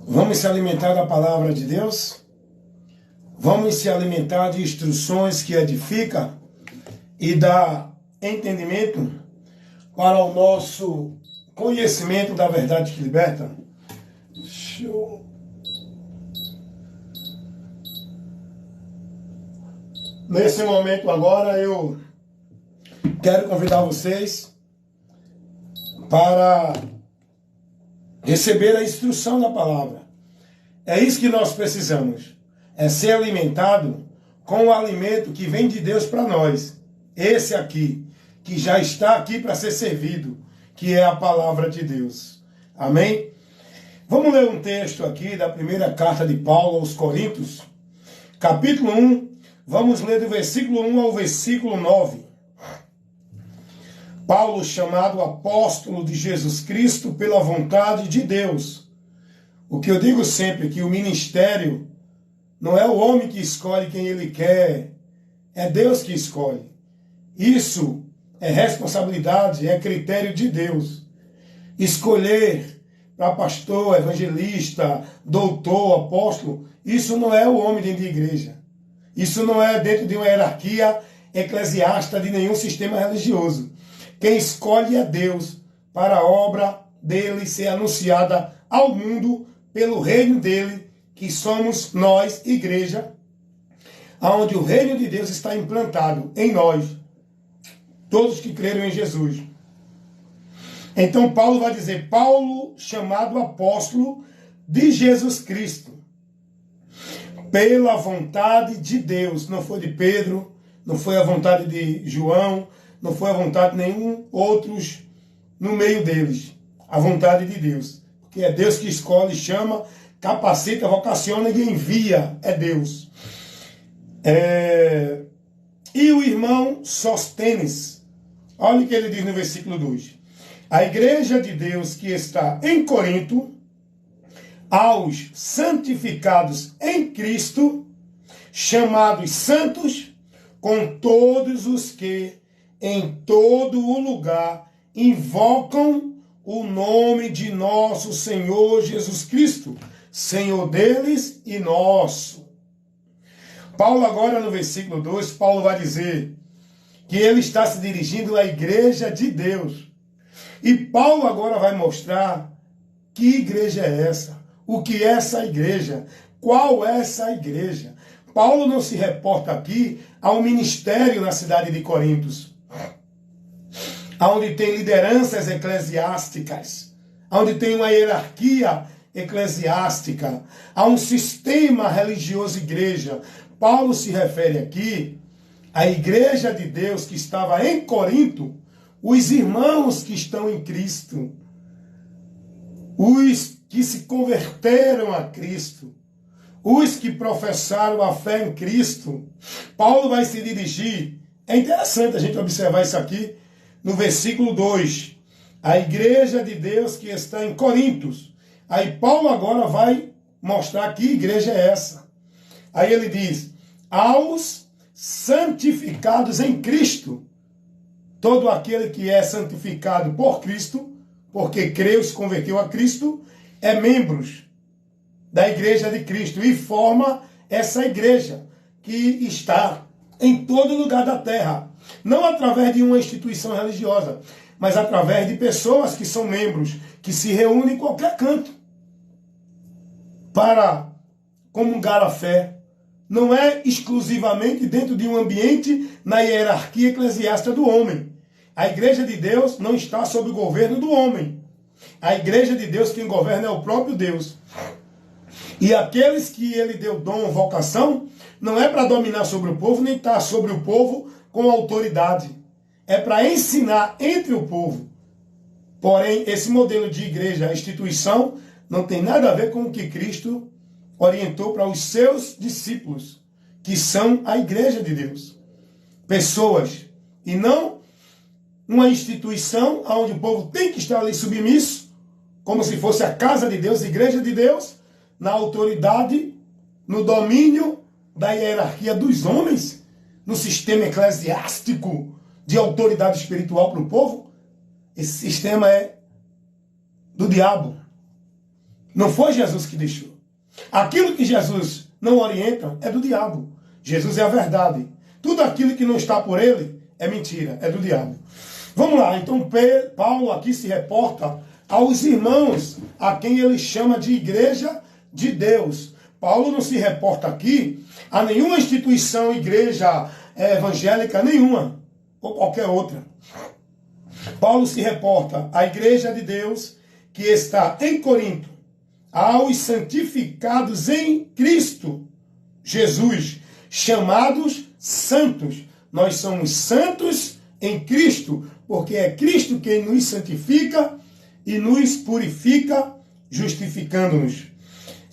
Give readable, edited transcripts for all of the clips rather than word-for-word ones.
Vamos se alimentar da palavra de Deus? Vamos se alimentar de instruções que edificam e dá entendimento para o nosso conhecimento da verdade que liberta? Nesse momento agora eu quero convidar vocês para receber a instrução da palavra. É isso que nós precisamos. É ser alimentado com o alimento que vem de Deus para nós. Esse aqui, que já está aqui para ser servido, que é a palavra de Deus. Amém? Vamos ler um texto aqui da primeira carta de Paulo aos Coríntios, capítulo 1, vamos ler do versículo 1 ao versículo 9. Paulo, chamado apóstolo de Jesus Cristo pela vontade de Deus. O que eu digo sempre, que o ministério não é o homem que escolhe quem ele quer, é Deus que escolhe. Isso é responsabilidade, é critério de Deus. Escolher para pastor, evangelista, doutor, apóstolo, isso não é o homem dentro de igreja. Isso não é dentro de uma hierarquia eclesiástica de nenhum sistema religioso. Quem escolhe é Deus para a obra dele ser anunciada ao mundo pelo reino dele, que somos nós, igreja, onde o reino de Deus está implantado em nós, todos que creram em Jesus. Então Paulo vai dizer, Paulo, chamado apóstolo de Jesus Cristo, pela vontade de Deus. Não foi de Pedro, não foi a vontade de João, não foi a vontade de nenhum outros no meio deles. A vontade de Deus. Porque é Deus que escolhe, chama, capacita, vocaciona e envia. É Deus. E o irmão Sóstenes. Olha o que ele diz no versículo 2. A igreja de Deus que está em Corinto, aos santificados em Cristo, chamados santos, com todos os que em todo o lugar invocam o nome de nosso Senhor Jesus Cristo, Senhor deles e nosso. Paulo agora no versículo 2, Paulo vai dizer que ele está se dirigindo à igreja de Deus. E Paulo agora vai mostrar que igreja é essa, o que é essa igreja, qual é essa igreja. Paulo não se reporta aqui ao ministério na cidade de Corinto, onde tem lideranças eclesiásticas, onde tem uma hierarquia eclesiástica, há um sistema religioso igreja. Paulo se refere aqui à igreja de Deus que estava em Corinto, os irmãos que estão em Cristo, os que se converteram a Cristo, os que professaram a fé em Cristo. Paulo vai se dirigir, é interessante a gente observar isso aqui, no versículo 2, a igreja de Deus que está em Corintos. Aí Paulo agora vai mostrar que igreja é essa. Aí ele diz, aos santificados em Cristo. Todo aquele que é santificado por Cristo, porque creu e se converteu a Cristo, é membros da igreja de Cristo e forma essa igreja que está em todo lugar da terra. Não através de uma instituição religiosa, mas através de pessoas que são membros, que se reúnem em qualquer canto para comungar a fé. Não é exclusivamente dentro de um ambiente na hierarquia eclesiástica do homem. A igreja de Deus não está sob o governo do homem. A igreja de Deus, quem governa é o próprio Deus. E aqueles que ele deu dom, vocação, não é para dominar sobre o povo, nem estar sobre o povo com autoridade. É para ensinar entre o povo. Porém, esse modelo de igreja, instituição, não tem nada a ver com o que Cristo orientou para os seus discípulos, que são a igreja de Deus. Pessoas, e não uma instituição onde o povo tem que estar ali submisso, como se fosse a casa de Deus, a igreja de Deus, na autoridade, no domínio da hierarquia dos homens, no sistema eclesiástico de autoridade espiritual para o povo. Esse sistema é do diabo. Não foi Jesus que deixou. Aquilo que Jesus não orienta é do diabo. Jesus é a verdade. Tudo aquilo que não está por ele é mentira, é do diabo. Vamos lá, então Paulo aqui se reporta aos irmãos, a quem ele chama de igreja de Deus. Paulo não se reporta aqui a nenhuma instituição, igreja evangélica nenhuma, ou qualquer outra. Paulo se reporta à igreja de Deus que está em Corinto, aos santificados em Cristo Jesus, chamados santos. Nós somos santos em Cristo, porque é Cristo quem nos santifica e nos purifica, justificando-nos.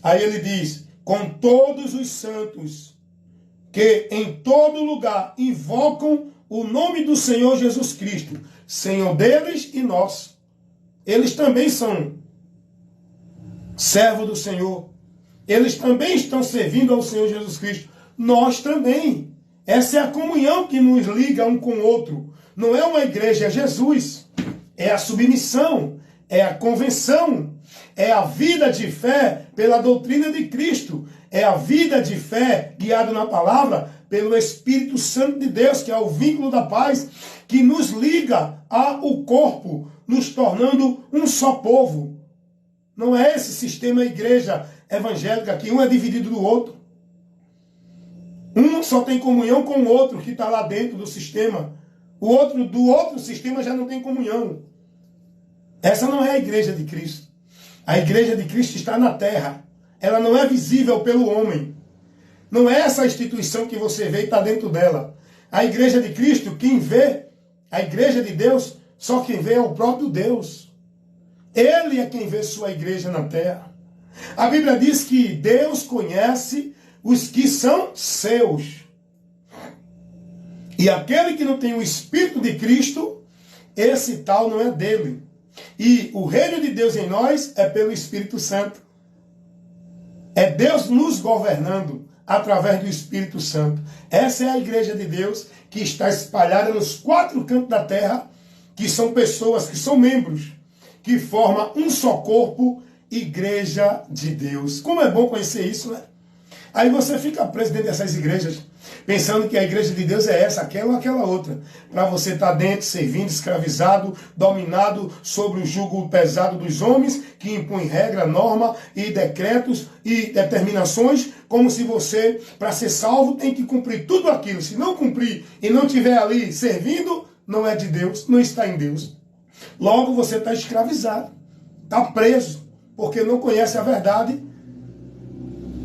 Aí ele diz, com todos os santos que em todo lugar invocam o nome do Senhor Jesus Cristo, Senhor deles e nosso. Eles também são servos do Senhor. Eles também estão servindo ao Senhor Jesus Cristo. Nós também. Essa é a comunhão que nos liga um com o outro. Não é uma igreja, é Jesus. É a submissão, é a convenção, é a vida de fé pela doutrina de Cristo, é a vida de fé guiada na palavra pelo Espírito Santo de Deus, que é o vínculo da paz, que nos liga ao corpo, nos tornando um só povo. Não é esse sistema igreja evangélica que um é dividido do outro. Um só tem comunhão com o outro que está lá dentro do sistema. O outro do outro sistema já não tem comunhão. Essa não é a igreja de Cristo. A igreja de Cristo está na terra. Ela não é visível pelo homem. Não é essa instituição que você vê e está dentro dela. A igreja de Cristo, quem vê, a igreja de Deus, só quem vê é o próprio Deus. Ele é quem vê sua igreja na terra. A Bíblia diz que Deus conhece os que são seus. E aquele que não tem o Espírito de Cristo, esse tal não é dele. E o reino de Deus em nós é pelo Espírito Santo. É Deus nos governando através do Espírito Santo. Essa é a igreja de Deus que está espalhada nos 4 cantos da terra, que são pessoas, que são membros, que formam um só corpo, igreja de Deus. Como é bom conhecer isso, né? Aí você fica preso dentro dessas igrejas, pensando que a igreja de Deus é essa, aquela ou aquela outra. Para você estar dentro, servindo, escravizado, dominado sobre o jugo pesado dos homens, que impõem regra, norma e decretos e determinações, como se você, para ser salvo, tem que cumprir tudo aquilo. Se não cumprir e não estiver ali servindo, não é de Deus, não está em Deus. Logo você está escravizado, está preso, porque não conhece a verdade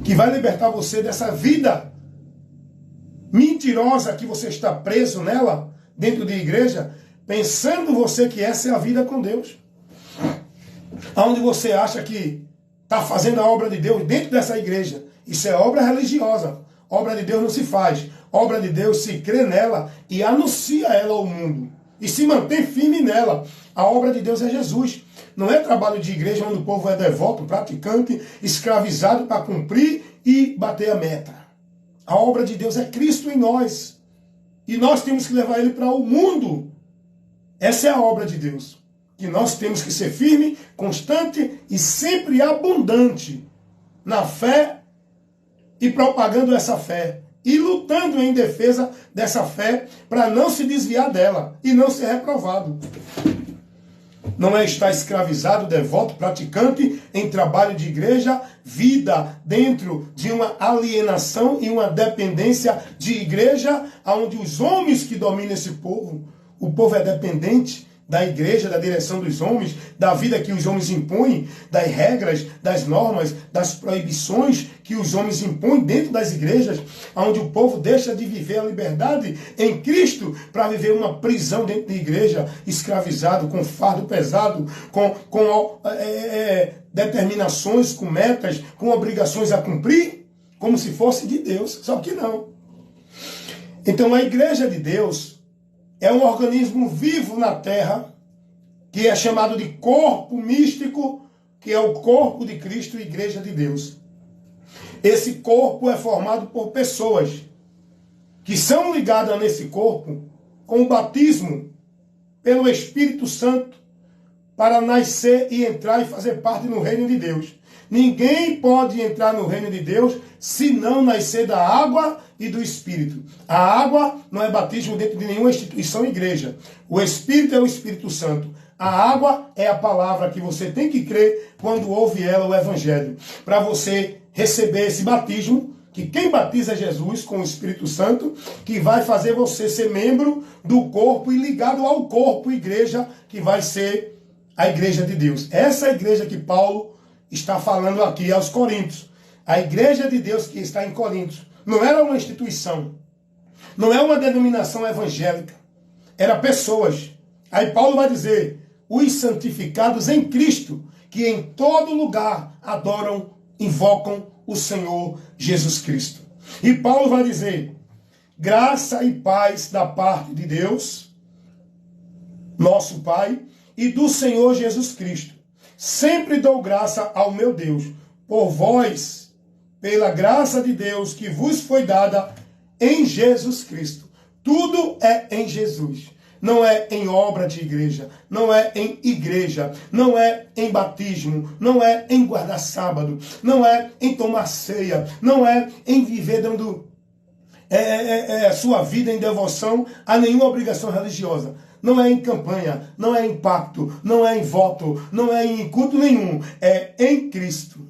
que vai libertar você dessa vida mentirosa que você está preso nela, dentro de igreja, pensando você que essa é a vida com Deus. Onde você acha que está fazendo a obra de Deus dentro dessa igreja. Isso é obra religiosa. Obra de Deus não se faz. Obra de Deus se crê nela e anuncia ela ao mundo. E se mantém firme nela. A obra de Deus é Jesus. Não é trabalho de igreja onde o povo é devoto, praticante, escravizado para cumprir e bater a meta. A obra de Deus é Cristo em nós. E nós temos que levar ele para o mundo. Essa é a obra de Deus. Que nós temos que ser firme, constante e sempre abundante na fé e propagando essa fé. E lutando em defesa dessa fé para não se desviar dela e não ser reprovado. Não é estar escravizado, devoto, praticante em trabalho de igreja, vida dentro de uma alienação e uma dependência de igreja, onde os homens que dominam esse povo, o povo é dependente da igreja, da direção dos homens, da vida que os homens impõem, das regras, das normas, das proibições que os homens impõem dentro das igrejas, onde o povo deixa de viver a liberdade em Cristo para viver uma prisão dentro de igreja, escravizado, com fardo pesado, com determinações, com metas, com obrigações a cumprir, como se fosse de Deus, só que não. Então a igreja de Deus é um organismo vivo na terra, que é chamado de corpo místico, que é o corpo de Cristo e igreja de Deus. Esse corpo é formado por pessoas que são ligadas nesse corpo com o batismo pelo Espírito Santo para nascer e entrar e fazer parte no reino de Deus. Ninguém pode entrar no reino de Deus se não nascer da água e do Espírito. A água não é batismo dentro de nenhuma instituição igreja. O Espírito é o Espírito Santo. A água é a palavra que você tem que crer quando ouve ela, o Evangelho. Para você receber esse batismo, que quem batiza é Jesus com o Espírito Santo, que vai fazer você ser membro do corpo e ligado ao corpo, igreja, que vai ser a igreja de Deus. Essa é a igreja que Paulo está falando aqui aos Coríntios. A igreja de Deus que está em Coríntios não era uma instituição, não é uma denominação evangélica, era pessoas. Aí Paulo vai dizer, os santificados em Cristo, que em todo lugar adoram, invocam o Senhor Jesus Cristo. E Paulo vai dizer, graça e paz da parte de Deus, nosso Pai, e do Senhor Jesus Cristo. Sempre dou graça ao meu Deus, por vós, pela graça de Deus que vos foi dada em Jesus Cristo. Tudo é em Jesus. Não é em obra de igreja, não é em igreja, não é em batismo, não é em guardar sábado, não é em tomar ceia, não é em viver dando sua vida em devoção a nenhuma obrigação religiosa. Não é em campanha, não é em pacto, não é em voto, não é em culto nenhum. É em Cristo.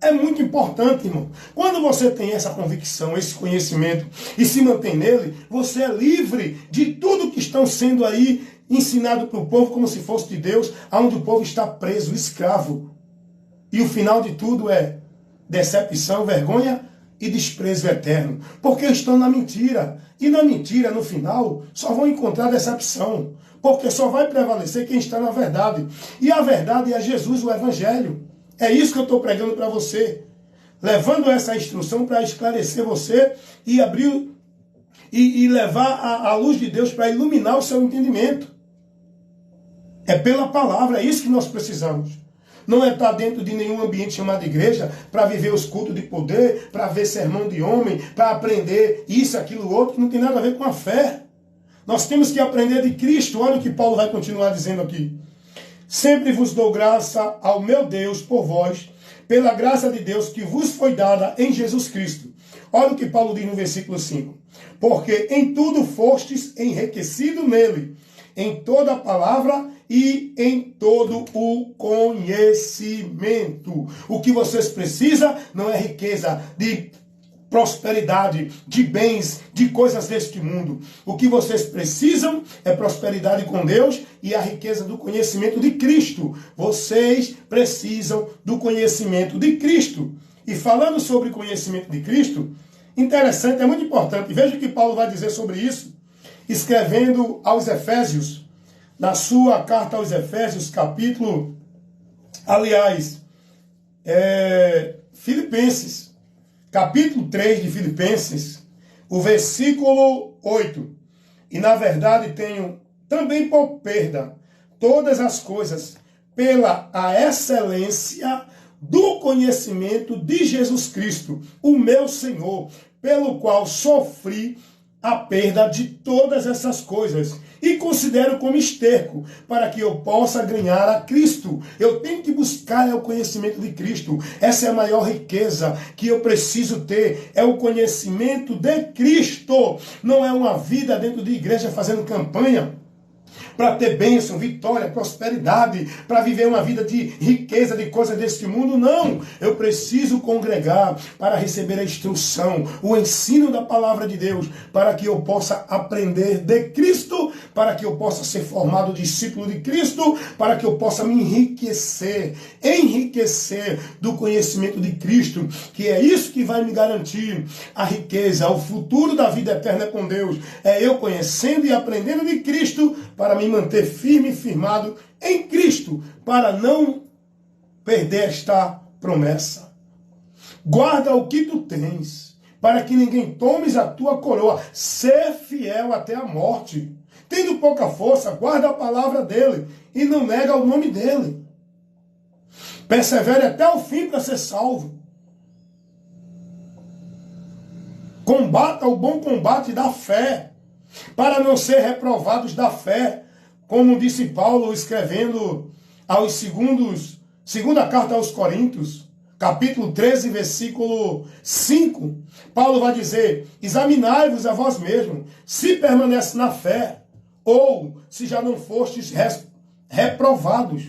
É muito importante, irmão. Quando você tem essa convicção, esse conhecimento e se mantém nele, você é livre de tudo que estão sendo aí ensinado para o povo como se fosse de Deus, aonde o povo está preso, escravo. E o final de tudo é decepção, vergonha e desprezo eterno. Porque estão na mentira. E na mentira, no final, só vão encontrar decepção. Porque só vai prevalecer quem está na verdade. E a verdade é Jesus, o Evangelho. É isso que eu estou pregando para você. Levando essa instrução para esclarecer você e abrir e levar a luz de Deus para iluminar o seu entendimento. É pela palavra, é isso que nós precisamos. Não é estar dentro de nenhum ambiente chamado igreja para viver os cultos de poder, para ver sermão de homem, para aprender isso, aquilo, outro, que não tem nada a ver com a fé. Nós temos que aprender de Cristo. Olha o que Paulo vai continuar dizendo aqui. Sempre vos dou graça ao meu Deus por vós, pela graça de Deus que vos foi dada em Jesus Cristo. Olha o que Paulo diz no versículo 5. Porque em tudo fostes enriquecido nele, em toda a palavra e em todo o conhecimento. O que vocês precisam não é riqueza de prosperidade, de bens, de coisas deste mundo. O que vocês precisam é prosperidade com Deus e a riqueza do conhecimento de Cristo. Vocês precisam do conhecimento de Cristo. E falando sobre conhecimento de Cristo, interessante, é muito importante. Veja o que Paulo vai dizer sobre isso, escrevendo aos Efésios, na sua carta aos Efésios, Filipenses, capítulo 3 de Filipenses, o versículo 8. E na verdade tenho também por perda todas as coisas pela a excelência do conhecimento de Jesus Cristo, o meu Senhor, pelo qual sofri a perda de todas essas coisas e considero como esterco para que eu possa ganhar a Cristo. Eu tenho que buscar o conhecimento de Cristo. Essa é a maior riqueza que eu preciso ter, é o conhecimento de Cristo. Não é uma vida dentro de igreja fazendo campanha para ter bênção, vitória, prosperidade, para viver uma vida de riqueza, de coisas deste mundo. Não! Eu preciso congregar para receber a instrução, o ensino da palavra de Deus, para que eu possa aprender de Cristo, para que eu possa ser formado discípulo de Cristo, para que eu possa me enriquecer do conhecimento de Cristo, que é isso que vai me garantir a riqueza, o futuro da vida eterna com Deus. É eu conhecendo e aprendendo de Cristo, para me manter firme e firmado em Cristo, para não perder esta promessa. Guarda o que tu tens, para que ninguém tomes a tua coroa. Ser fiel até a morte. Tendo pouca força, guarda a palavra dele e não nega o nome dele. Persevere até o fim para ser salvo. Combata o bom combate da fé, para não ser reprovados da fé, como disse Paulo escrevendo segunda carta aos Coríntios, capítulo 13, versículo 5, Paulo vai dizer: examinai-vos a vós mesmos, se permanece na fé, ou se já não fostes reprovados,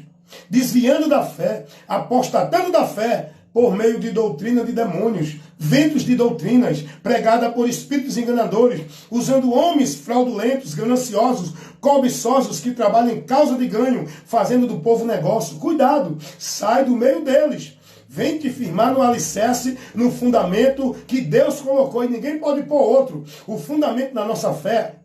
desviando da fé, apostatando da fé, por meio de doutrina de demônios, ventos de doutrinas, pregada por espíritos enganadores, usando homens fraudulentos, gananciosos, cobiçosos, que trabalham em causa de ganho, fazendo do povo negócio. Cuidado, sai do meio deles. Vem te firmar no alicerce, no fundamento que Deus colocou, e ninguém pode pôr outro. O fundamento da nossa fé,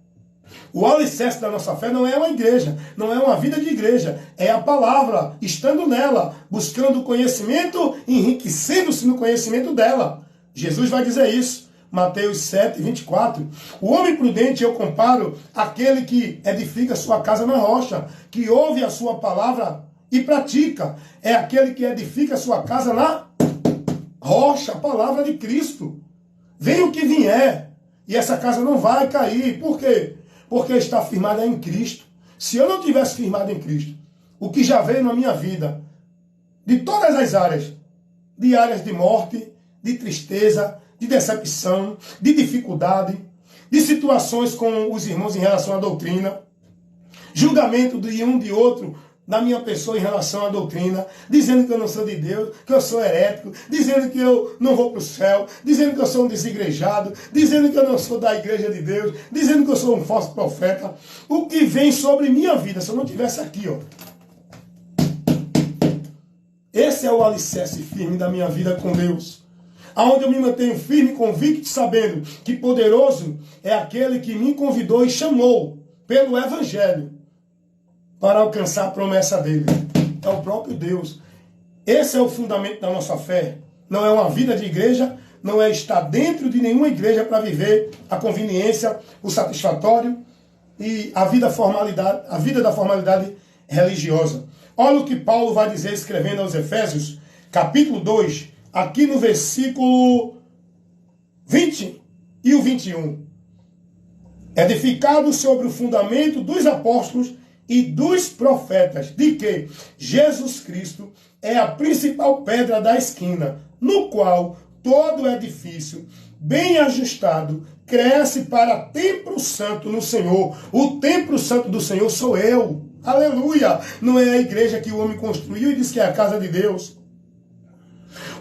o alicerce da nossa fé não é uma igreja, não é uma vida de igreja, é a palavra, estando nela, buscando conhecimento, enriquecendo-se no conhecimento dela. Jesus vai dizer isso, Mateus 7, 24. O homem prudente eu comparo aquele que edifica sua casa na rocha, que ouve a sua palavra e pratica. É aquele que edifica sua casa na rocha, a palavra de Cristo. Venha o que vier, e essa casa não vai cair. Por quê? Porque está firmada em Cristo. Se eu não tivesse firmado em Cristo, o que já veio na minha vida, de todas as áreas, de áreas de morte, de tristeza, de decepção, de dificuldade, de situações com os irmãos em relação à doutrina, julgamento de um de outro na minha pessoa em relação à doutrina, dizendo que eu não sou de Deus, que eu sou herético, dizendo que eu não vou para o céu, dizendo que eu sou um desigrejado, dizendo que eu não sou da igreja de Deus, dizendo que eu sou um falso profeta. O que vem sobre minha vida, se eu não estivesse aqui, ó. Esse é o alicerce firme da minha vida com Deus. Aonde eu me mantenho firme, convicto, sabendo que poderoso é aquele que me convidou e chamou pelo Evangelho para alcançar a promessa dele. É o próprio Deus. Esse é o fundamento da nossa fé. Não é uma vida de igreja, não é estar dentro de nenhuma igreja para viver a conveniência, o satisfatório e a vida da formalidade religiosa. Olha o que Paulo vai dizer escrevendo aos Efésios, capítulo 2, aqui no versículo 20 e o 21. Edificado sobre o fundamento dos apóstolos e dos profetas, de que Jesus Cristo é a principal pedra da esquina, no qual todo edifício, bem ajustado, cresce para templo santo no Senhor. O templo santo do Senhor sou eu. Aleluia! Não é a igreja que o homem construiu e diz que é a casa de Deus.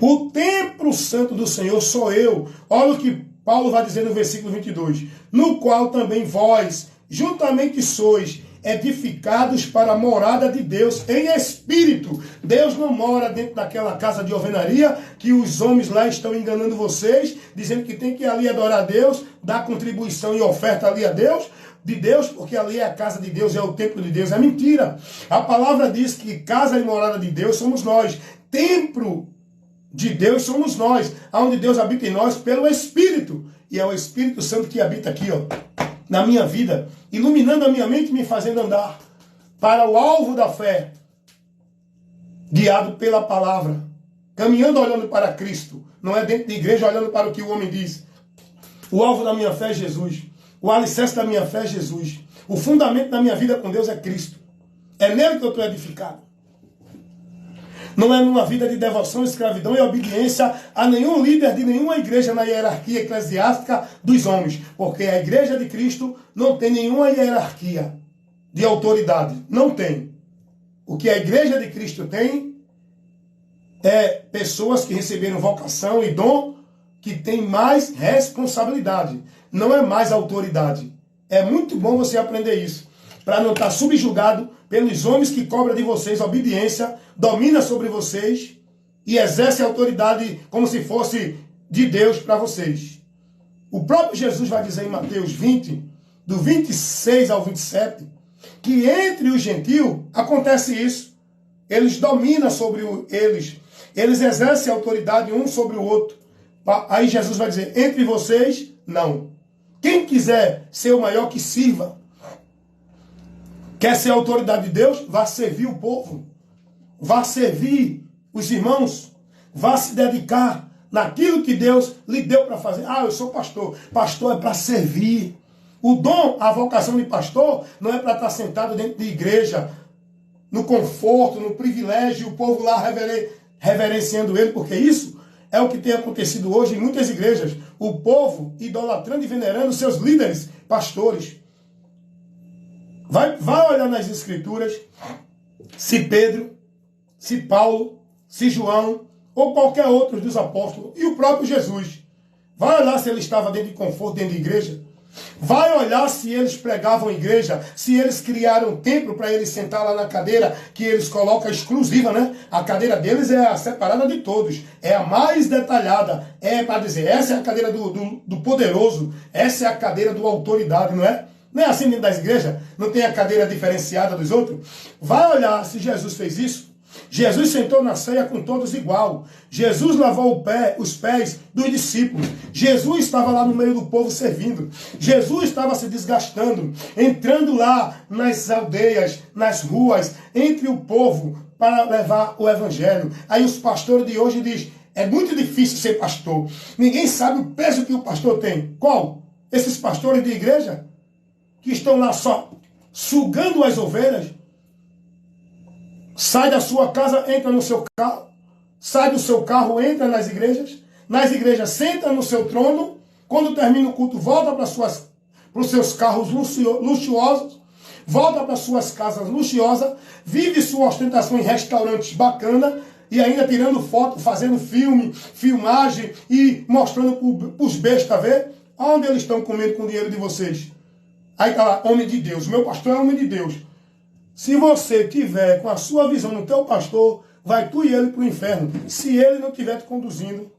O templo santo do Senhor sou eu. Olha o que Paulo vai dizer no versículo 22. No qual também vós, juntamente sois edificados para a morada de Deus em espírito. Deus não mora dentro daquela casa de alvenaria que os homens lá estão enganando vocês, dizendo que tem que ir ali adorar a Deus, dar contribuição e oferta ali a Deus, de Deus, porque ali é a casa de Deus, é o templo de Deus. É mentira. A palavra diz que casa e morada de Deus somos nós. Templo de Deus somos nós, onde Deus habita em nós pelo Espírito. E é o Espírito Santo que habita aqui, ó, na minha vida, iluminando a minha mente e me fazendo andar para o alvo da fé, guiado pela palavra, caminhando olhando para Cristo, não é dentro de igreja olhando para o que o homem diz. O alvo da minha fé é Jesus, o alicerce da minha fé é Jesus, o fundamento da minha vida com Deus é Cristo, é nele que eu estou edificado. Não é numa vida de devoção, escravidão e obediência a nenhum líder de nenhuma igreja na hierarquia eclesiástica dos homens. Porque a igreja de Cristo não tem nenhuma hierarquia de autoridade. Não tem. O que a igreja de Cristo tem é pessoas que receberam vocação e dom, que têm mais responsabilidade. Não é mais autoridade. É muito bom você aprender isso, para não estar subjugado pelos homens que cobram de vocês obediência, domina sobre vocês e exerce autoridade como se fosse de Deus para vocês. O próprio Jesus vai dizer em Mateus 20, do 26 ao 27, que entre os gentios acontece isso. Eles dominam sobre eles exercem autoridade um sobre o outro. Aí Jesus vai dizer, entre vocês, não. Quem quiser ser o maior, que sirva. Quer ser a autoridade de Deus? Vá servir o povo. Vá servir os irmãos. Vá se dedicar naquilo que Deus lhe deu para fazer. Ah, eu sou pastor. Pastor é para servir. O dom, a vocação de pastor, não é para estar sentado dentro de igreja, no conforto, no privilégio, o povo lá reverenciando ele, porque isso é o que tem acontecido hoje em muitas igrejas. O povo idolatrando e venerando seus líderes, pastores. Vai olhar nas escrituras se Pedro, se Paulo, se João ou qualquer outro dos apóstolos e o próprio Jesus. Vai olhar se ele estava dentro de conforto, dentro de igreja. Vai olhar se eles pregavam igreja, se eles criaram um templo para eles sentar lá na cadeira que eles colocam exclusiva, né? A cadeira deles é a separada de todos, é a mais detalhada, é para dizer, essa é a cadeira do poderoso, essa é a cadeira do autoridade, não é? Não é assim dentro das igrejas? Não tem a cadeira diferenciada dos outros? Vai olhar se Jesus fez isso. Jesus sentou na ceia com todos igual. Jesus lavou os pés dos discípulos. Jesus estava lá no meio do povo servindo. Jesus estava se desgastando, entrando lá nas aldeias, nas ruas, entre o povo, para levar o evangelho. Aí os pastores de hoje dizem, é muito difícil ser pastor. Ninguém sabe o peso que o pastor tem. Qual? Esses pastores de igreja? Que estão lá só sugando as ovelhas. Sai da sua casa, entra no seu carro. Sai do seu carro, entra nas igrejas. Nas igrejas, senta no seu trono. Quando termina o culto, volta para os seus carros luxuosos. Volta para suas casas luxuosas. Vive sua ostentação em restaurantes bacanas. E ainda tirando foto, fazendo filme, filmagem e mostrando para os bestas ver onde eles estão comendo com o dinheiro de vocês. Aí está lá, homem de Deus. Meu pastor é homem de Deus. Se você tiver com a sua visão no teu pastor, vai tu e ele para o inferno. Se ele não estiver te conduzindo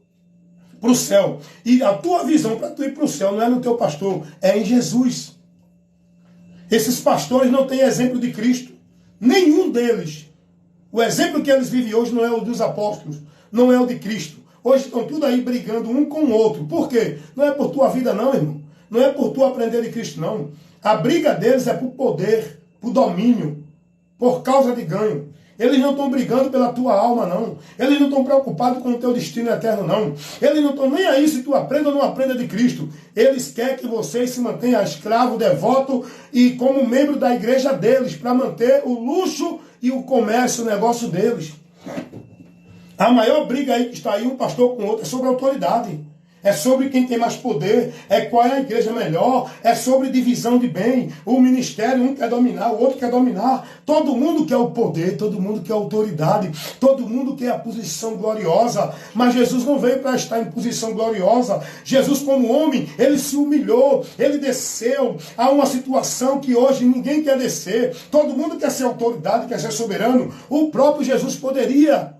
para o céu. E a tua visão para tu ir para o céu não é no teu pastor, é em Jesus. Esses pastores não têm exemplo de Cristo. Nenhum deles. O exemplo que eles vivem hoje não é o dos apóstolos, não é o de Cristo. Hoje estão tudo aí brigando um com o outro. Por quê? Não é por tua vida não, irmão. Não é por tu aprender de Cristo, não. A briga deles é por poder, por domínio, por causa de ganho. Eles não estão brigando pela tua alma, não. Eles não estão preocupados com o teu destino eterno, não. Eles não estão nem aí se tu aprenda ou não aprenda de Cristo. Eles querem que você se mantenha escravo, devoto e como membro da igreja deles, para manter o luxo e o comércio, o negócio deles. A maior briga aí que está aí um pastor com o outro é sobre a autoridade. É sobre quem tem mais poder, é qual é a igreja melhor, é sobre divisão de bem. O ministério, um quer dominar, o outro quer dominar. Todo mundo quer o poder, todo mundo quer a autoridade, todo mundo quer a posição gloriosa. Mas Jesus não veio para estar em posição gloriosa. Jesus, como homem, ele se humilhou, ele desceu a uma situação que hoje ninguém quer descer. Todo mundo quer ser autoridade, quer ser soberano. O próprio Jesus poderia.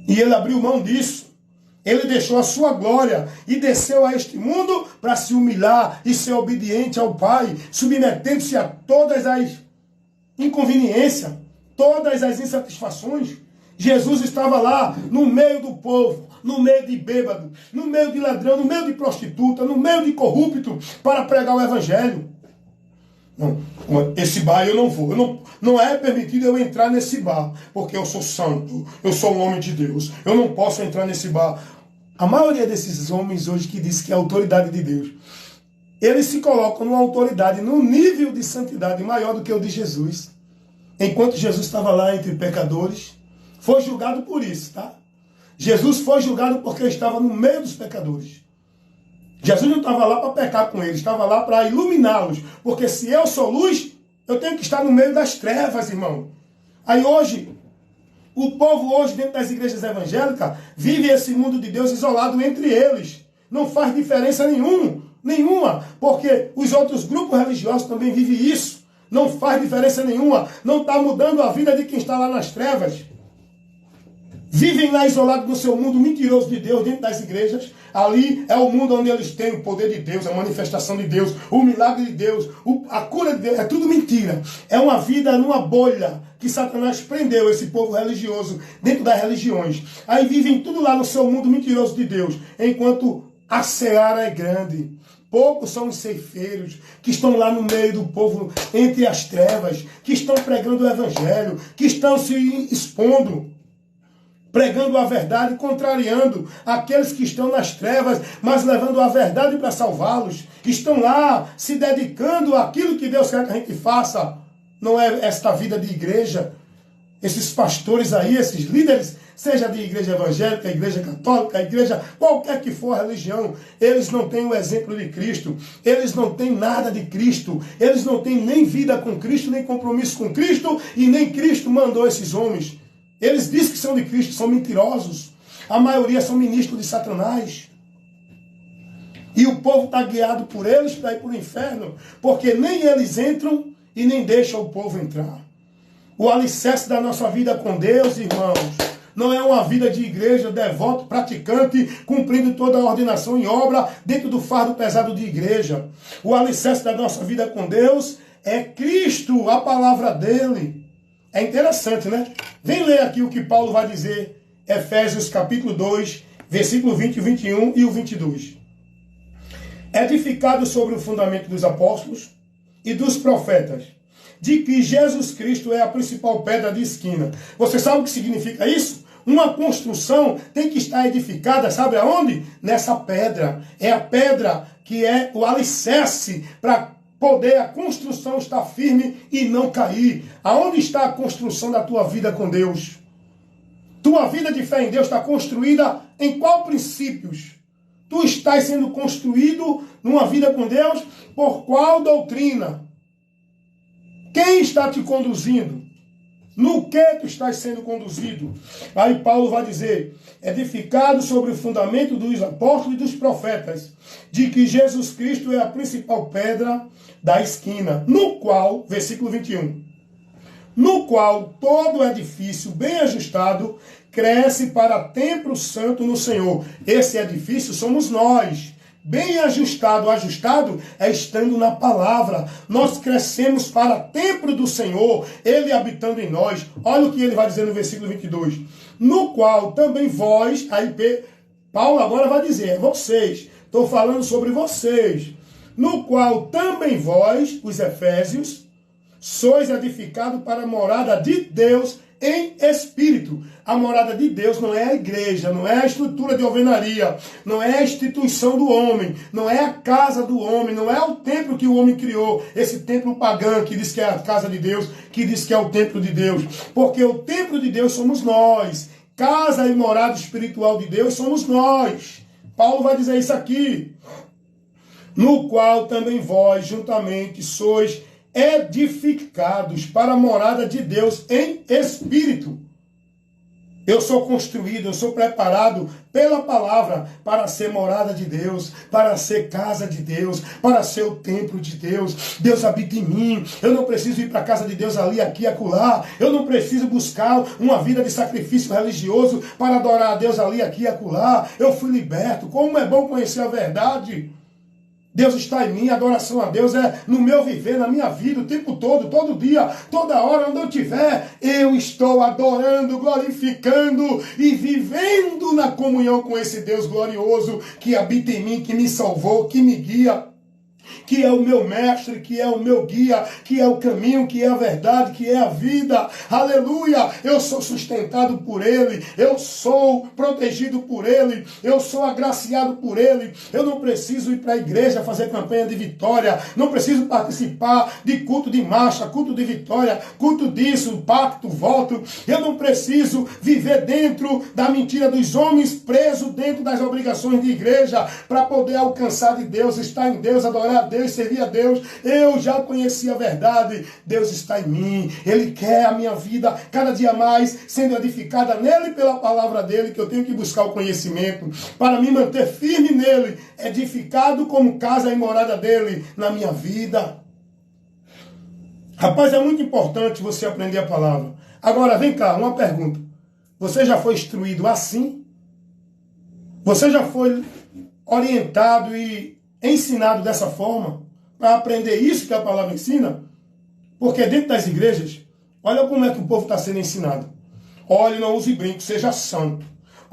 E ele abriu mão disso. Ele deixou a sua glória e desceu a este mundo para se humilhar e ser obediente ao Pai, submetendo-se a todas as inconveniências, todas as insatisfações. Jesus estava lá no meio do povo, no meio de bêbado, no meio de ladrão, no meio de prostituta, no meio de corrupto, para pregar o evangelho. Não, esse bar eu não vou. Não é permitido eu entrar nesse bar, porque eu sou santo, eu sou um homem de Deus. Eu não posso entrar nesse bar. A maioria desses homens hoje que diz que é a autoridade de Deus, eles se colocam numa autoridade, num nível de santidade maior do que o de Jesus. Enquanto Jesus estava lá entre pecadores, foi julgado por isso, tá? Jesus foi julgado porque estava no meio dos pecadores. Jesus não estava lá para pecar com eles, estava lá para iluminá-los. Porque se eu sou luz, eu tenho que estar no meio das trevas, irmão. Aí hoje, o povo hoje dentro das igrejas evangélicas vive esse mundo de Deus isolado entre eles. Não faz diferença nenhuma. Porque os outros grupos religiosos também vivem isso. Não faz diferença nenhuma. Não está mudando a vida de quem está lá nas trevas. Vivem lá isolados no seu mundo mentiroso de Deus, dentro das igrejas. Ali é o mundo onde eles têm o poder de Deus, a manifestação de Deus, o milagre de Deus, a cura de Deus. É tudo mentira. É uma vida numa bolha que Satanás prendeu esse povo religioso dentro das religiões. Aí vivem tudo lá no seu mundo mentiroso de Deus, enquanto a seara é grande. Poucos são os ceifeiros que estão lá no meio do povo, entre as trevas, que estão pregando o evangelho, que estão se expondo, pregando a verdade, contrariando aqueles que estão nas trevas, mas levando a verdade para salvá-los. Estão lá se dedicando àquilo que Deus quer que a gente faça. Não é esta vida de igreja. Esses pastores aí, esses líderes, seja de igreja evangélica, igreja católica, igreja, qualquer que for a religião, eles não têm o exemplo de Cristo, eles não têm nada de Cristo, eles não têm nem vida com Cristo, nem compromisso com Cristo, e nem Cristo mandou esses homens. Eles dizem que são de Cristo, são mentirosos. A maioria são ministros de Satanás. E o povo está guiado por eles para ir para o inferno, porque nem eles entram e nem deixam o povo entrar. O alicerce da nossa vida com Deus, irmãos, não é uma vida de igreja, devoto, praticante, cumprindo toda a ordenação e obra dentro do fardo pesado de igreja. O alicerce da nossa vida com Deus é Cristo, a palavra dele. É interessante, né? Vem ler aqui o que Paulo vai dizer, Efésios capítulo 2, versículo 20, 21 e o 22. Edificado sobre o fundamento dos apóstolos e dos profetas, de que Jesus Cristo é a principal pedra de esquina. Você sabe o que significa isso? Uma construção tem que estar edificada, sabe aonde? Nessa pedra. É a pedra que é o alicerce para poder a construção estar firme e não cair. Aonde está a construção da tua vida com Deus? Tua vida de fé em Deus está construída em qual princípios? Tu estás sendo construído numa vida com Deus por qual doutrina? Quem está te conduzindo? No que tu estás sendo conduzido? Aí Paulo vai dizer, edificado sobre o fundamento dos apóstolos e dos profetas, de que Jesus Cristo é a principal pedra da esquina, no qual, versículo 21, no qual todo edifício bem ajustado cresce para templo santo no Senhor. Esse edifício somos nós. Bem ajustado, ajustado é estando na palavra. Nós crescemos para templo do Senhor, Ele habitando em nós. Olha o que ele vai dizer no versículo 22. No qual também vós, aí Paulo agora vai dizer, é vocês, estou falando sobre vocês. No qual também vós, os efésios, sois edificados para a morada de Deus em espírito. A morada de Deus não é a igreja, não é a estrutura de alvenaria, não é a instituição do homem, não é a casa do homem, não é o templo que o homem criou, esse templo pagão que diz que é a casa de Deus, que diz que é o templo de Deus. Porque o templo de Deus somos nós, casa e morada espiritual de Deus somos nós. Paulo vai dizer isso aqui. No qual também vós juntamente sois edificados para a morada de Deus em espírito. Eu sou construído, eu sou preparado pela palavra para ser morada de Deus, para ser casa de Deus, para ser o templo de Deus. Deus habita em mim. Eu não preciso ir para a casa de Deus ali, aqui, acolá. Eu não preciso buscar uma vida de sacrifício religioso para adorar a Deus ali, aqui, acolá. Eu fui liberto. Como é bom conhecer a verdade. Deus está em mim, a adoração a Deus é no meu viver, na minha vida, o tempo todo, todo dia, toda hora, onde eu estiver, eu estou adorando, glorificando e vivendo na comunhão com esse Deus glorioso que habita em mim, que me salvou, que me guia, que é o meu mestre, que é o meu guia, que é o caminho, que é a verdade, que é a vida. Aleluia! Eu sou sustentado por Ele, eu sou protegido por Ele, eu sou agraciado por Ele. Eu não preciso ir para a igreja fazer campanha de vitória, não preciso participar de culto de marcha, culto de vitória, culto disso, pacto, voto. Eu não preciso viver dentro da mentira dos homens, preso dentro das obrigações de igreja, para poder alcançar de Deus, estar em Deus, adorar a Deus, servir a Deus. Eu já conheci a verdade. Deus está em mim. Ele quer a minha vida cada dia mais sendo edificada nele pela palavra dele, que eu tenho que buscar o conhecimento para me manter firme nele, edificado como casa e morada dele na minha vida. Rapaz, é muito importante você aprender a palavra. Agora, vem cá, uma pergunta. Você já foi instruído assim? Você já foi orientado e ensinado dessa forma, para aprender isso que a palavra ensina? Porque dentro das igrejas, olha como é que o povo está sendo ensinado. Olhe, não use brinco, seja santo.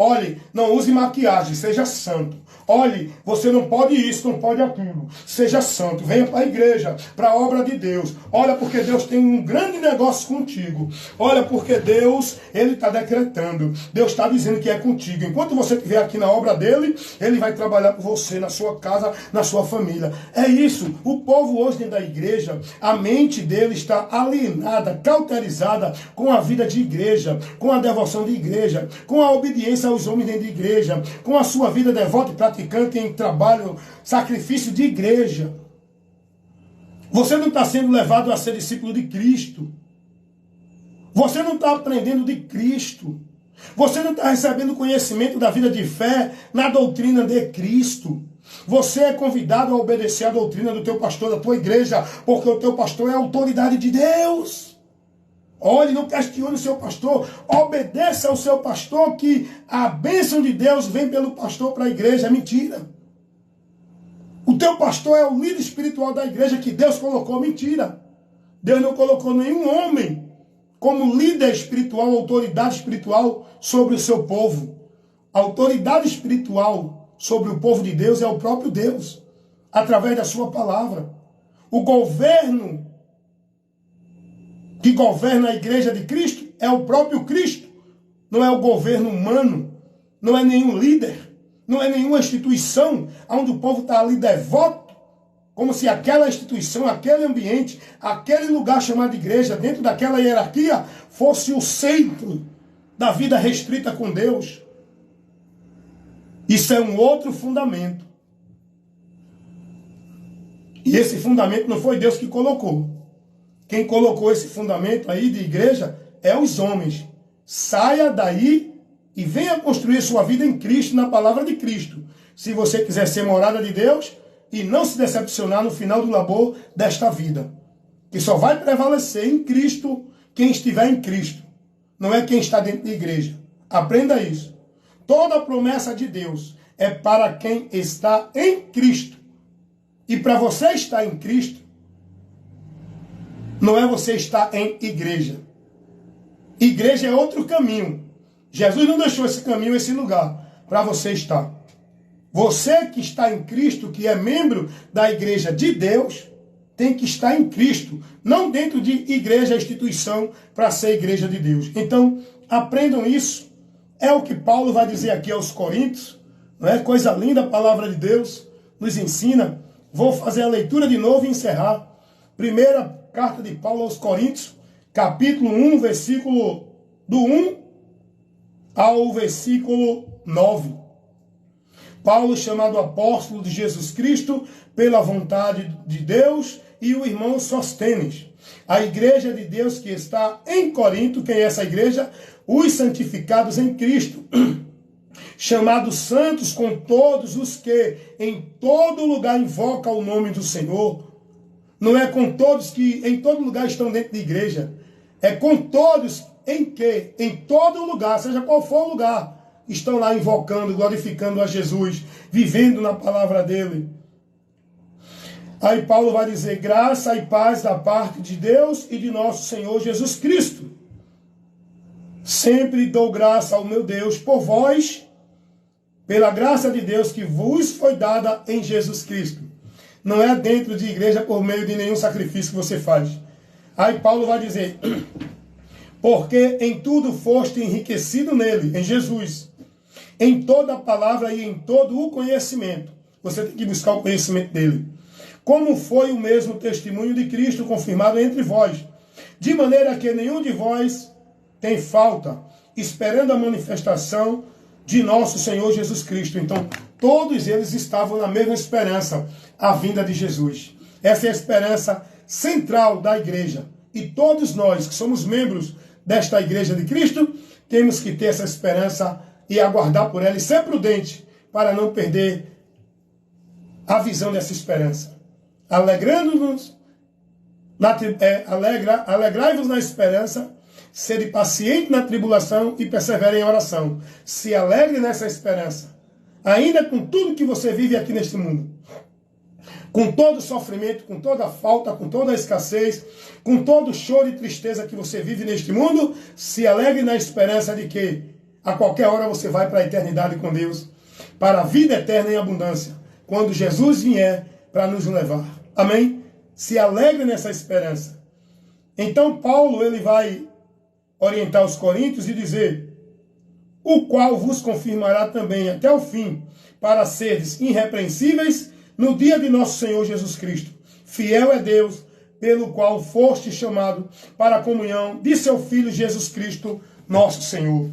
Olhe, não use maquiagem, seja santo. Olhe, você não pode isso, não pode aquilo. Seja santo, venha para a igreja, para a obra de Deus. Olha, porque Deus tem um grande negócio contigo. Olha, porque Deus, Ele está decretando. Deus está dizendo que é contigo. Enquanto você estiver aqui na obra dEle, Ele vai trabalhar por você, na sua casa, na sua família. É isso. O povo hoje dentro da igreja, a mente dele está alienada, cauterizada com a vida de igreja, com a devoção de igreja, com a obediência aos homens dentro de igreja, com a sua vida devota e praticante em trabalho, sacrifício de igreja. Você não está sendo levado a ser discípulo de Cristo. Você não está aprendendo de Cristo. Você não está recebendo conhecimento da vida de fé na doutrina de Cristo. Você é convidado a obedecer a doutrina do teu pastor, da tua igreja, porque o teu pastor é a autoridade de Deus. Olhe, não questione o seu pastor, obedeça ao seu pastor, que a bênção de Deus vem pelo pastor para a igreja. É mentira. O teu pastor é o líder espiritual da igreja que Deus colocou. Mentira. Deus não colocou nenhum homem como líder espiritual, autoridade espiritual sobre o seu povo. A autoridade espiritual sobre o povo de Deus é o próprio Deus, através da sua palavra. O governo que governa a igreja de Cristo é o próprio Cristo. Não é o governo humano, não é nenhum líder, não é nenhuma instituição onde o povo está ali devoto, como se aquela instituição, aquele ambiente, aquele lugar chamado igreja, dentro daquela hierarquia, fosse o centro da vida restrita com Deus. Isso é um outro fundamento. E esse fundamento não foi Deus que colocou. Quem colocou esse fundamento aí de igreja é os homens. Saia daí e venha construir sua vida em Cristo, na palavra de Cristo. Se você quiser ser morada de Deus e não se decepcionar no final do labor desta vida. Que só vai prevalecer em Cristo quem estiver em Cristo. Não é quem está dentro da igreja. Aprenda isso. Toda a promessa de Deus é para quem está em Cristo. E para você estar em Cristo, não é você estar em igreja. Igreja é outro caminho. Jesus não deixou esse caminho, esse lugar, para você estar. Você que está em Cristo, que é membro da igreja de Deus, tem que estar em Cristo, não dentro de igreja, instituição, para ser igreja de Deus. Então, aprendam isso. É o que Paulo vai dizer aqui aos Coríntios. Não é? Coisa linda, a palavra de Deus nos ensina. Vou fazer a leitura de novo e encerrar. Primeira carta de Paulo aos Coríntios, capítulo 1, versículo do 1 ao versículo 9. Paulo, chamado apóstolo de Jesus Cristo, pela vontade de Deus, e o irmão Sóstenes, a igreja de Deus que está em Corinto. Quem é essa igreja? Os santificados em Cristo, chamados santos com todos os que em todo lugar invocam o nome do Senhor. Não é com todos que em todo lugar estão dentro da igreja. É com todos em que, em todo lugar, seja qual for o lugar, estão lá invocando, glorificando a Jesus, vivendo na palavra dele. Aí Paulo vai dizer: graça e paz da parte de Deus e de nosso Senhor Jesus Cristo. Sempre dou graça ao meu Deus por vós, pela graça de Deus que vos foi dada em Jesus Cristo. Não é dentro de igreja por meio de nenhum sacrifício que você faz. Aí Paulo vai dizer: porque em tudo foste enriquecido nele, em Jesus, em toda a palavra e em todo o conhecimento. Você tem que buscar o conhecimento dele. Como foi o mesmo testemunho de Cristo confirmado entre vós, de maneira que nenhum de vós tem falta, esperando a manifestação de nosso Senhor Jesus Cristo. Então, todos eles estavam na mesma esperança, a vinda de Jesus. Essa é a esperança central da igreja. E todos nós que somos membros desta igreja de Cristo, temos que ter essa esperança e aguardar por ela e ser prudente para não perder a visão dessa esperança. Alegrando-nos, alegrai-vos na esperança, sede paciente na tribulação e persevere em oração. Se alegre nessa esperança, ainda com tudo que você vive aqui neste mundo. Com todo o sofrimento, com toda a falta, com toda a escassez, com todo o choro e tristeza que você vive neste mundo, se alegre na esperança de que a qualquer hora você vai para a eternidade com Deus, para a vida eterna em abundância, quando Jesus vier para nos levar. Amém? Se alegre nessa esperança. Então Paulo ele vai orientar os coríntios e dizer: o qual vos confirmará também até o fim, para seres irrepreensíveis no dia de nosso Senhor Jesus Cristo. Fiel é Deus, pelo qual foste chamado para a comunhão de seu Filho Jesus Cristo, nosso Senhor.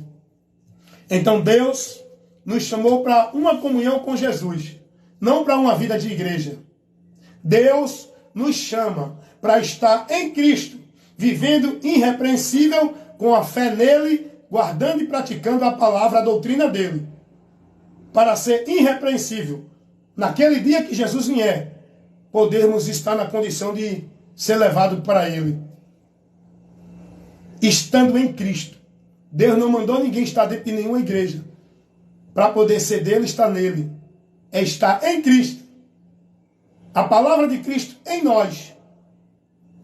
Então Deus nos chamou para uma comunhão com Jesus, não para uma vida de igreja. Deus nos chama para estar em Cristo, vivendo irrepreensível com a fé nele, guardando e praticando a palavra, a doutrina dele, para ser irrepreensível. Naquele dia que Jesus vier, podermos estar na condição de ser levado para ele. Estando em Cristo. Deus não mandou ninguém estar dentro de nenhuma igreja. Para poder ser dele, estar nele. É estar em Cristo. A palavra de Cristo em nós.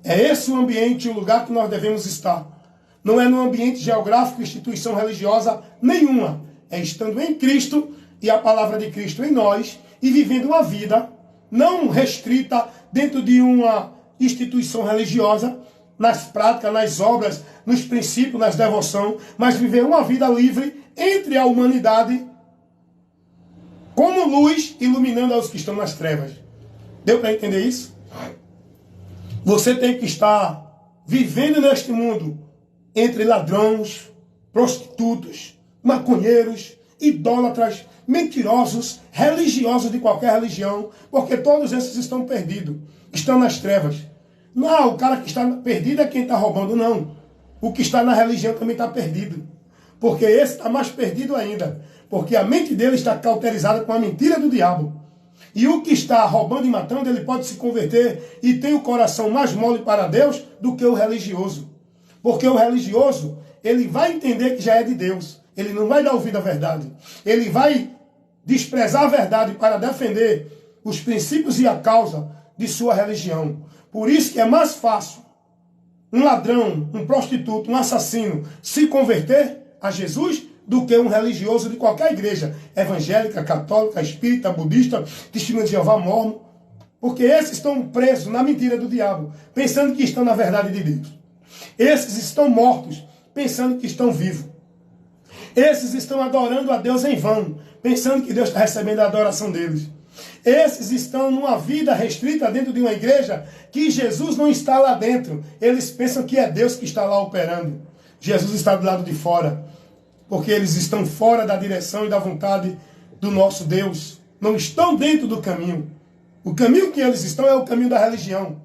É esse o ambiente e o lugar que nós devemos estar. Não é no ambiente geográfico, instituição religiosa nenhuma. É estando em Cristo e a palavra de Cristo em nós e vivendo uma vida não restrita dentro de uma instituição religiosa, nas práticas, nas obras, nos princípios, nas devoções, mas viver uma vida livre entre a humanidade como luz iluminando aos que estão nas trevas. Deu para entender isso? Você tem que estar vivendo neste mundo entre ladrões, prostitutos, maconheiros, idólatras, mentirosos, religiosos de qualquer religião, porque todos esses estão perdidos, estão nas trevas. Não, o cara que está perdido é quem está roubando, não. O que está na religião também está perdido, porque esse está mais perdido ainda, porque a mente dele está cauterizada com a mentira do diabo. E o que está roubando e matando, ele pode se converter e tem o coração mais mole para Deus do que o religioso. Porque o religioso, ele vai entender que já é de Deus. Ele não vai dar ouvido à verdade. Ele vai desprezar a verdade para defender os princípios e a causa de sua religião. Por isso que é mais fácil um ladrão, um prostituto, um assassino se converter a Jesus do que um religioso de qualquer igreja, evangélica, católica, espírita, budista, testemunha de Jeová, mormon, porque esses estão presos na mentira do diabo, pensando que estão na verdade de Deus. Esses estão mortos, pensando que estão vivos. Esses estão adorando a Deus em vão, pensando que Deus está recebendo a adoração deles. Esses estão numa vida restrita dentro de uma igreja que Jesus não está lá dentro. Eles pensam que é Deus que está lá operando. Jesus está do lado de fora, porque eles estão fora da direção e da vontade do nosso Deus. Não estão dentro do caminho. O caminho que eles estão é o caminho da religião.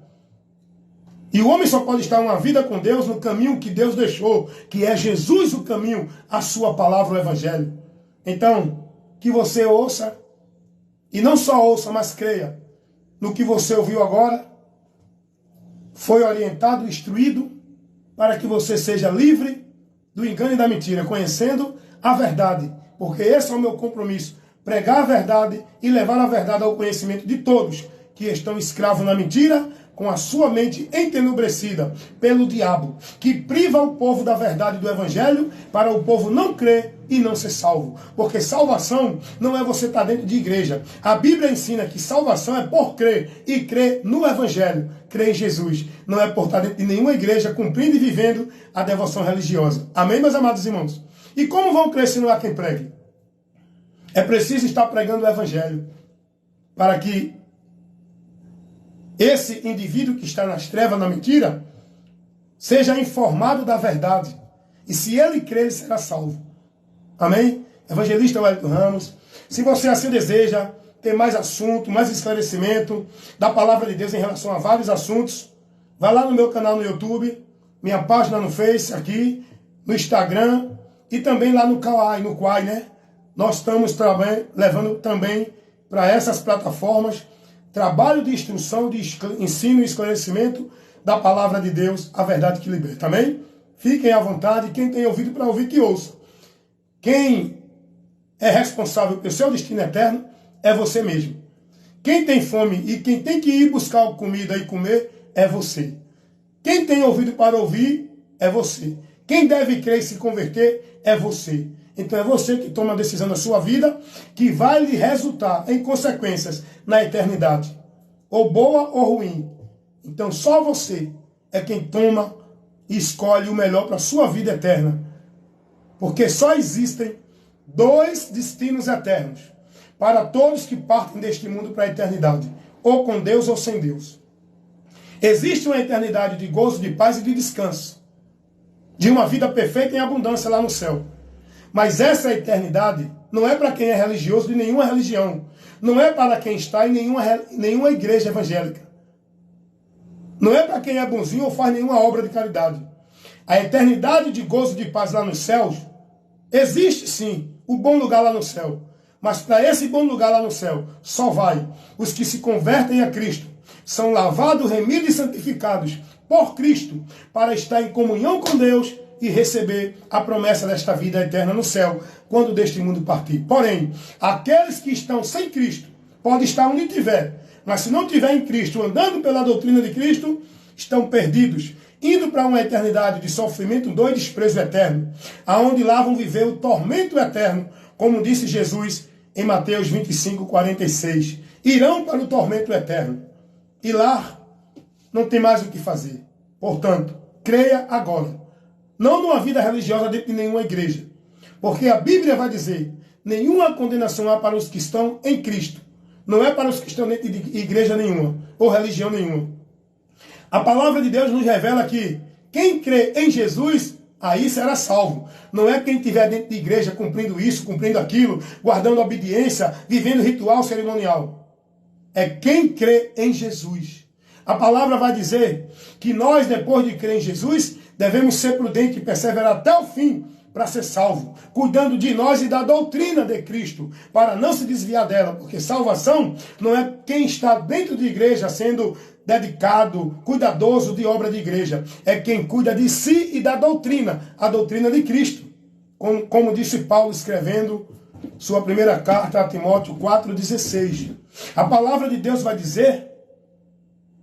E o homem só pode estar uma vida com Deus no caminho que Deus deixou, que é Jesus o caminho, a sua palavra, o evangelho. Então, que você ouça, e não só ouça, mas creia no que você ouviu agora, foi orientado, instruído, para que você seja livre do engano e da mentira, conhecendo a verdade, porque esse é o meu compromisso, pregar a verdade e levar a verdade ao conhecimento de todos que estão escravos na mentira, com a sua mente entenebrecida pelo diabo, que priva o povo da verdade do evangelho para o povo não crer e não ser salvo. Porque salvação não é você estar dentro de igreja. A Bíblia ensina que salvação é por crer, e crer no evangelho, crer em Jesus. Não é por estar dentro de nenhuma igreja cumprindo e vivendo a devoção religiosa. Amém, meus amados irmãos? E como vão crer se não há quem pregue? É preciso estar pregando o evangelho para que esse indivíduo que está nas trevas, na mentira, seja informado da verdade. E se ele crer, ele será salvo. Amém? Evangelista Wellington Ramos. Se você assim deseja ter mais assunto, mais esclarecimento da palavra de Deus em relação a vários assuntos, vai lá no meu canal no YouTube, minha página no Face aqui, no Instagram e também lá no Quai, né? Nós estamos também levando também para essas plataformas trabalho de instrução, de ensino e esclarecimento da palavra de Deus, a verdade que liberta. Amém? Fiquem à vontade. Quem tem ouvido para ouvir, que ouça. Quem é responsável pelo seu destino eterno é você mesmo. Quem tem fome e quem tem que ir buscar comida e comer é você. Quem tem ouvido para ouvir é você. Quem deve crer e se converter é você. Então é você que toma a decisão da sua vida, que vai lhe resultar em consequências na eternidade, ou boa ou ruim. Então só você é quem toma e escolhe o melhor para a sua vida eterna. Porque só existem dois destinos eternos para todos que partem deste mundo para a eternidade, ou com Deus ou sem Deus. Existe uma eternidade de gozo, de paz e de descanso, de uma vida perfeita em abundância lá no céu. Mas essa eternidade não é para quem é religioso de nenhuma religião, não é para quem está em nenhuma igreja evangélica, não é para quem é bonzinho ou faz nenhuma obra de caridade. A eternidade de gozo, de paz lá nos céus, existe sim, o bom lugar lá no céu. Mas para esse bom lugar lá no céu, só vai os que se convertem a Cristo, são lavados, remidos e santificados por Cristo, para estar em comunhão com Deus e receber a promessa desta vida eterna no céu, quando deste mundo partir. Porém, aqueles que estão sem Cristo, podem estar onde tiver, mas se não tiver em Cristo, andando pela doutrina de Cristo, estão perdidos, indo para uma eternidade de sofrimento, dor e desprezo eterno, aonde lá vão viver o tormento eterno, como disse Jesus em Mateus 25, 46. Irão para o tormento eterno. E lá não tem mais o que fazer. Portanto, creia agora. Não numa vida religiosa dentro de nenhuma igreja. Porque a Bíblia vai dizer, nenhuma condenação há para os que estão em Cristo. Não é para os que estão dentro de igreja nenhuma, ou religião nenhuma. A palavra de Deus nos revela que quem crê em Jesus, aí será salvo. Não é quem estiver dentro de igreja cumprindo isso, cumprindo aquilo, guardando obediência, vivendo ritual cerimonial. É quem crê em Jesus. A palavra vai dizer que nós, depois de crer em Jesus, devemos ser prudentes e perseverar até o fim para ser salvo, cuidando de nós e da doutrina de Cristo, para não se desviar dela, porque salvação não é quem está dentro de igreja sendo dedicado, cuidadoso de obra de igreja, é quem cuida de si e da doutrina, a doutrina de Cristo. Como disse Paulo escrevendo sua primeira carta a Timóteo 4,16. A palavra de Deus vai dizer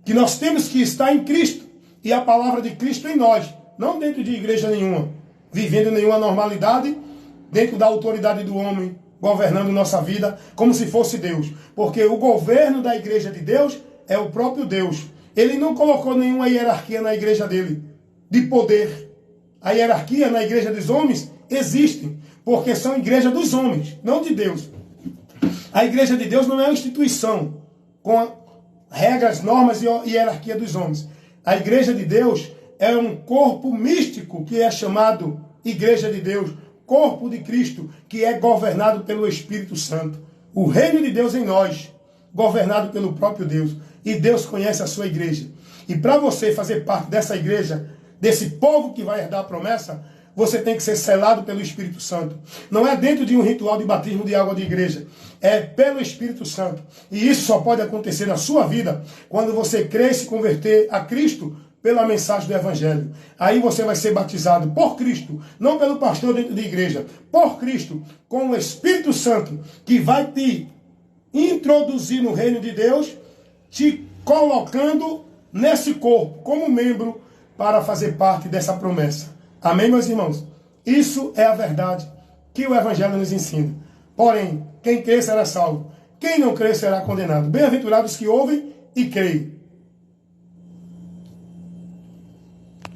que nós temos que estar em Cristo e a palavra de Cristo em nós, não dentro de igreja nenhuma, vivendo nenhuma normalidade, dentro da autoridade do homem, governando nossa vida como se fosse Deus. Porque o governo da igreja de Deus é o próprio Deus. Ele não colocou nenhuma hierarquia na igreja dele, de poder. A hierarquia na igreja dos homens existe, porque são igreja dos homens, não de Deus. A igreja de Deus não é uma instituição com regras, normas e hierarquia dos homens. A igreja de Deus é um corpo místico que é chamado Igreja de Deus, corpo de Cristo, que é governado pelo Espírito Santo. O reino de Deus em nós, governado pelo próprio Deus. E Deus conhece a sua igreja. E para você fazer parte dessa igreja, desse povo que vai herdar a promessa, você tem que ser selado pelo Espírito Santo. Não é dentro de um ritual de batismo de água de igreja. É pelo Espírito Santo. E isso só pode acontecer na sua vida quando você crer e se converter a Cristo pela mensagem do Evangelho. Aí você vai ser batizado por Cristo, não pelo pastor dentro da igreja, por Cristo, com o Espírito Santo, que vai te introduzir no reino de Deus, te colocando nesse corpo, como membro, para fazer parte dessa promessa. Amém, meus irmãos? Isso é a verdade que o Evangelho nos ensina. Porém, quem crê será salvo. Quem não crê será condenado. Bem-aventurados que ouvem e creem.